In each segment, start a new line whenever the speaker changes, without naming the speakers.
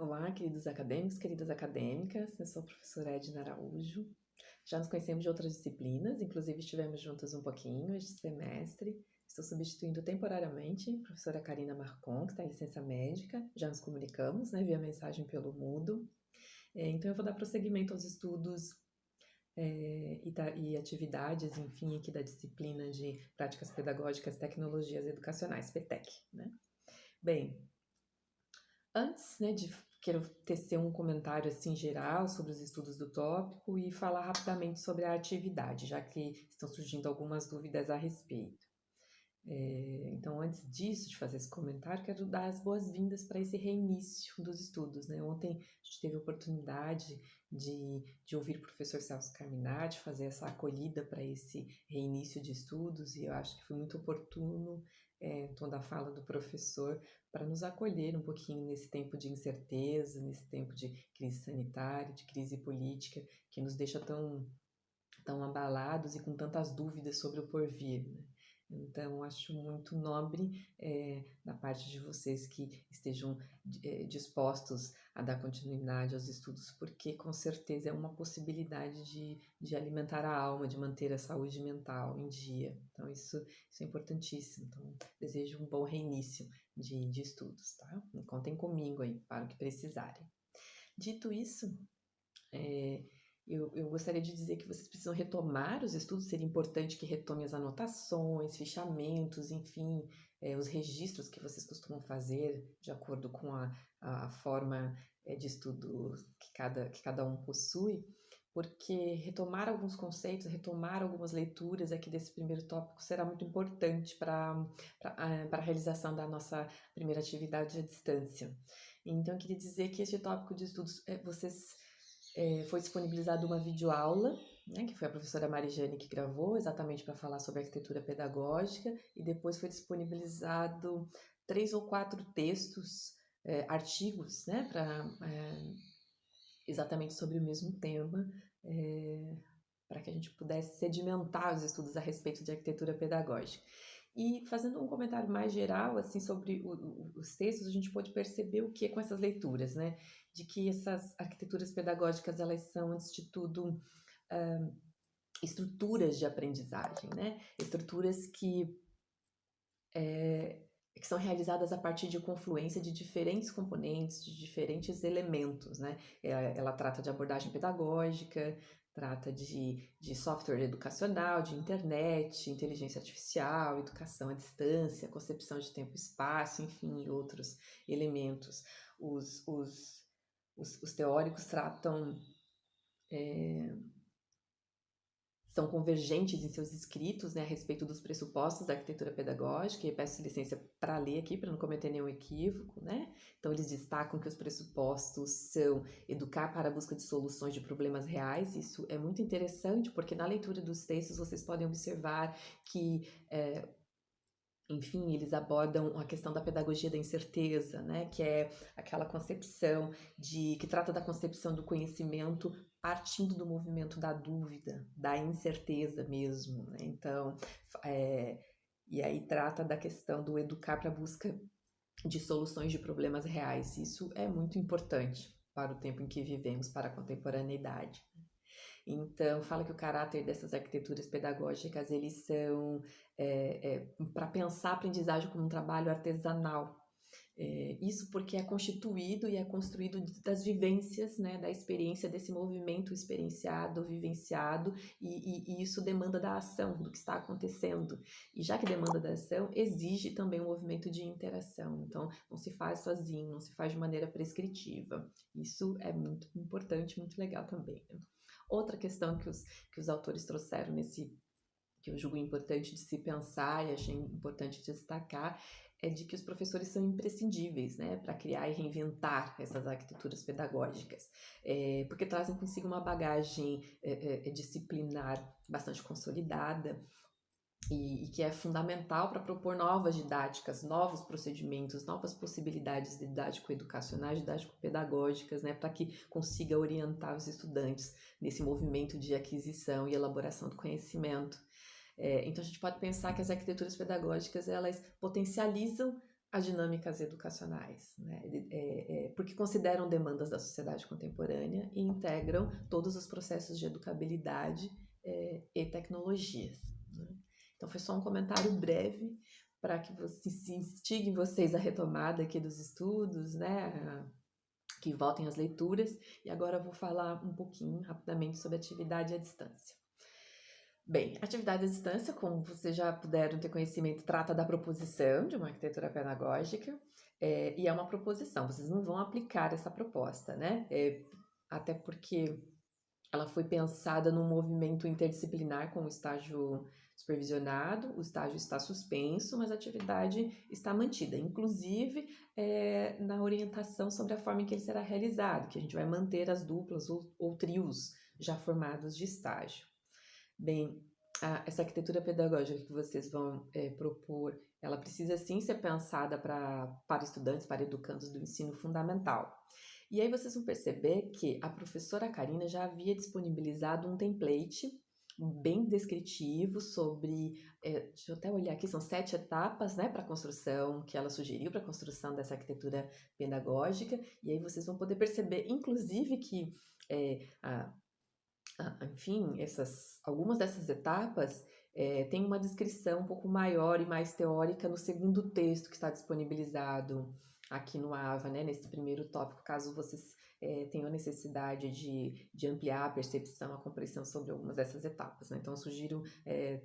Olá, queridos acadêmicos, queridas acadêmicas, eu sou a professora Edna Araújo. Já nos conhecemos de outras disciplinas, inclusive estivemos juntas um pouquinho este semestre. Estou substituindo temporariamente a professora Karina Marcon, que está em licença médica. Já nos comunicamos, via mensagem pelo Moodle. Então, eu vou dar prosseguimento aos estudos e atividades, enfim, aqui da disciplina de Práticas Pedagógicas, Tecnologias Educacionais, PTEC, Bem, antes, quero tecer um comentário assim geral sobre os estudos do tópico e falar rapidamente sobre a atividade, já que estão surgindo algumas dúvidas a respeito. Então, antes disso, de fazer esse comentário, quero dar as boas-vindas para esse reinício dos estudos, Ontem a gente teve a oportunidade de ouvir o professor Celso Carminati fazer essa acolhida para esse reinício de estudos, e eu acho que foi muito oportuno toda a fala do professor para nos acolher um pouquinho nesse tempo de incerteza, nesse tempo de crise sanitária, de crise política, que nos deixa tão abalados e com tantas dúvidas sobre o porvir, Então, acho muito nobre da parte de vocês que estejam dispostos a dar continuidade aos estudos, porque com certeza é uma possibilidade de alimentar a alma, de manter a saúde mental em dia. Então, isso é importantíssimo. Então, desejo um bom reinício de estudos, tá? Contem comigo aí para o que precisarem. Dito isso, eu gostaria de dizer que vocês precisam retomar os estudos, seria importante que retome as anotações, fichamentos, enfim, os registros que vocês costumam fazer de acordo com a forma de estudo que cada um possui, porque retomar alguns conceitos, retomar algumas leituras aqui desse primeiro tópico será muito importante para a realização da nossa primeira atividade à distância. Então, eu queria dizer que este tópico de estudos, foi disponibilizada uma videoaula, que foi a professora Marijane que gravou, exatamente para falar sobre arquitetura pedagógica, e depois foi disponibilizado 3 ou 4 textos, artigos, exatamente sobre o mesmo tema, para que a gente pudesse sedimentar os estudos a respeito de arquitetura pedagógica. E fazendo um comentário mais geral assim sobre os textos, a gente pode perceber o que com essas leituras, de que essas arquiteturas pedagógicas elas são, antes de tudo, estruturas de aprendizagem, estruturas que são realizadas a partir de confluência de diferentes componentes, de diferentes elementos, Ela trata de abordagem pedagógica, trata de software educacional, de internet, inteligência artificial, educação à distância, concepção de tempo e espaço, enfim, outros elementos. Os teóricos são convergentes em seus escritos, a respeito dos pressupostos da arquitetura pedagógica, e peço licença para ler aqui, para não cometer nenhum equívoco, Então, eles destacam que os pressupostos são educar para a busca de soluções de problemas reais. Isso é muito interessante, porque na leitura dos textos vocês podem observar que enfim, eles abordam a questão da pedagogia da incerteza, que é aquela concepção que trata da concepção do conhecimento partindo do movimento da dúvida, da incerteza mesmo, Então, e aí trata da questão do educar para a busca de soluções de problemas reais. Isso é muito importante para o tempo em que vivemos, para a contemporaneidade. Então, fala que o caráter dessas arquiteturas pedagógicas, eles são para pensar a aprendizagem como um trabalho artesanal. Isso porque é constituído e é construído das vivências, da experiência desse movimento experienciado, vivenciado, e isso demanda da ação, do que está acontecendo. E já que demanda da ação, exige também um movimento de interação. Então, não se faz sozinho, não se faz de maneira prescritiva. Isso é muito importante, muito legal também. Outra questão que os autores trouxeram que eu julgo importante de se pensar e achei importante destacar, é de que os professores são imprescindíveis, para criar e reinventar essas arquiteturas pedagógicas, porque trazem consigo uma bagagem disciplinar bastante consolidada, e que é fundamental para propor novas didáticas, novos procedimentos, novas possibilidades didático-educacionais, didático-pedagógicas, para que consiga orientar os estudantes nesse movimento de aquisição e elaboração do conhecimento. Então, a gente pode pensar que as arquiteturas pedagógicas, elas potencializam as dinâmicas educacionais, né? Porque consideram demandas da sociedade contemporânea e integram todos os processos de educabilidade e tecnologias, né? Então, foi só um comentário breve para que se instiguem vocês a retomada aqui dos estudos, né? Que voltem às leituras. E agora eu vou falar um pouquinho, rapidamente, sobre atividade à distância. Bem, atividade à distância, como vocês já puderam ter conhecimento, trata da proposição de uma arquitetura pedagógica, e é uma proposição, vocês não vão aplicar essa proposta, né? Até porque ela foi pensada num movimento interdisciplinar com o estágio supervisionado, o estágio está suspenso, mas a atividade está mantida, inclusive na orientação sobre a forma em que ele será realizado, que a gente vai manter as duplas ou trios já formados de estágio. Bem, essa arquitetura pedagógica que vocês vão propor, ela precisa sim ser pensada para estudantes, para educandos do ensino fundamental. E aí vocês vão perceber que a professora Karina já havia disponibilizado um template bem descritivo sobre, deixa eu até olhar aqui, são 7 etapas, né, para a construção, que ela sugeriu para a construção dessa arquitetura pedagógica, e aí vocês vão poder perceber, inclusive, que enfim, algumas dessas etapas têm uma descrição um pouco maior e mais teórica no segundo texto que está disponibilizado aqui no AVA, né, nesse primeiro tópico, caso vocês tenham a necessidade de ampliar a percepção, a compreensão sobre algumas dessas etapas, né? Então, eu sugiro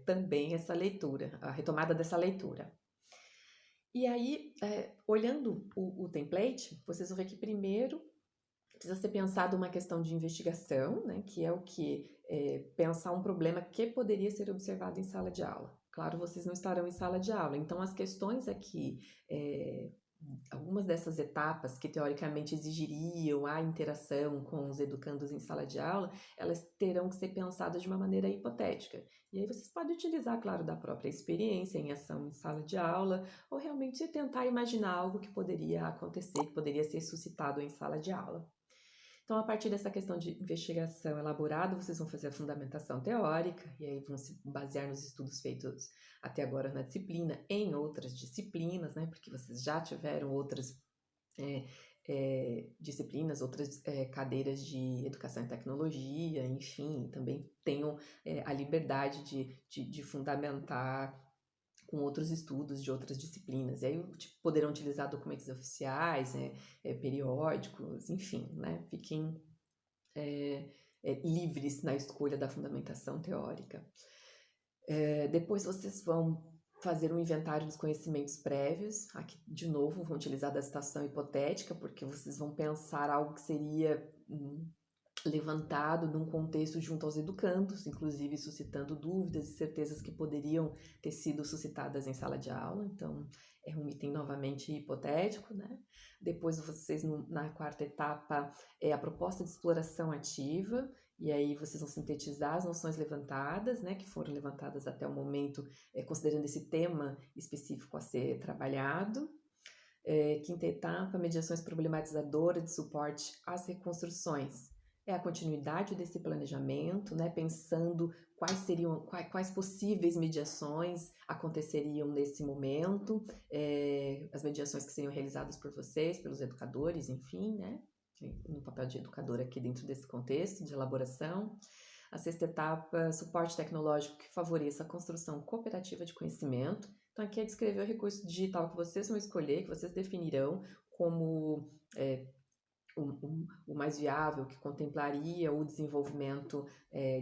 também essa leitura, a retomada dessa leitura. E aí, olhando o template, vocês vão ver que primeiro precisa ser pensado uma questão de investigação, né, que é o que? Pensar um problema que poderia ser observado em sala de aula. Claro, vocês não estarão em sala de aula, então as questões aqui, algumas dessas etapas que teoricamente exigiriam a interação com os educandos em sala de aula, elas terão que ser pensadas de uma maneira hipotética. E aí vocês podem utilizar, claro, da própria experiência em ação em sala de aula, ou realmente tentar imaginar algo que poderia acontecer, que poderia ser suscitado em sala de aula. Então, a partir dessa questão de investigação elaborada, vocês vão fazer a fundamentação teórica, e aí vão se basear nos estudos feitos até agora na disciplina, em outras disciplinas, né? Porque vocês já tiveram outras disciplinas, outras cadeiras de educação e tecnologia, enfim, também tenham a liberdade de fundamentar com outros estudos de outras disciplinas. E aí poderão utilizar documentos oficiais, periódicos, enfim, né? Fiquem livres na escolha da fundamentação teórica. Depois vocês vão fazer um inventário dos conhecimentos prévios. Aqui, de novo, vão utilizar da citação hipotética, porque vocês vão pensar algo que seria levantado num contexto junto aos educandos, inclusive suscitando dúvidas e certezas que poderiam ter sido suscitadas em sala de aula. Então, é um item novamente hipotético, né? Depois, vocês, na quarta etapa, a proposta de exploração ativa, e aí vocês vão sintetizar as noções levantadas, né, que foram levantadas até o momento, considerando esse tema específico a ser trabalhado. Quinta etapa, mediações problematizadoras de suporte às reconstruções. É a continuidade desse planejamento, né, pensando quais possíveis mediações aconteceriam nesse momento, as mediações que seriam realizadas por vocês, pelos educadores, enfim, né, no papel de educador aqui dentro desse contexto de elaboração. A sexta etapa, suporte tecnológico que favoreça a construção cooperativa de conhecimento. Então, aqui é descrever o recurso digital que vocês vão escolher, que vocês definirão como o mais viável, que contemplaria o desenvolvimento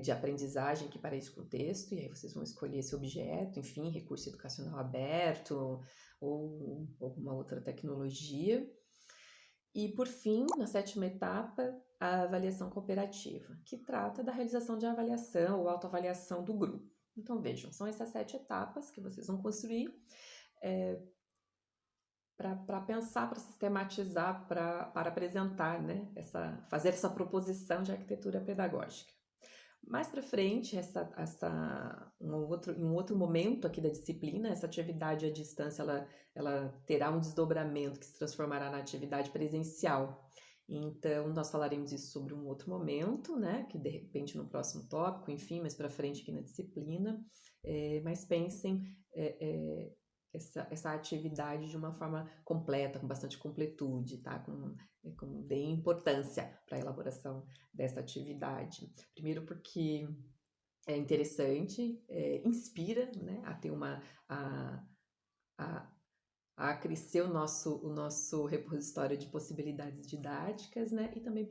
de aprendizagem aqui para esse contexto, e aí vocês vão escolher esse objeto, enfim, recurso educacional aberto ou alguma outra tecnologia. E, por fim, na sétima etapa, a avaliação cooperativa, que trata da realização de avaliação ou autoavaliação do grupo. Então, vejam, são essas 7 etapas que vocês vão construir para pensar, para sistematizar, para apresentar, né, fazer essa proposição de arquitetura pedagógica. Mais para frente, em um outro momento aqui da disciplina, essa atividade à distância ela terá um desdobramento que se transformará na atividade presencial. Então, nós falaremos isso sobre um outro momento, né? Que de repente no próximo tópico, enfim, mais para frente aqui na disciplina. Mas pensem essa atividade de uma forma completa, com bastante completude, tá? Dei importância para a elaboração dessa atividade. Primeiro porque é interessante, inspira, né, a ter a, a crescer o nosso repositório de possibilidades didáticas, né? E também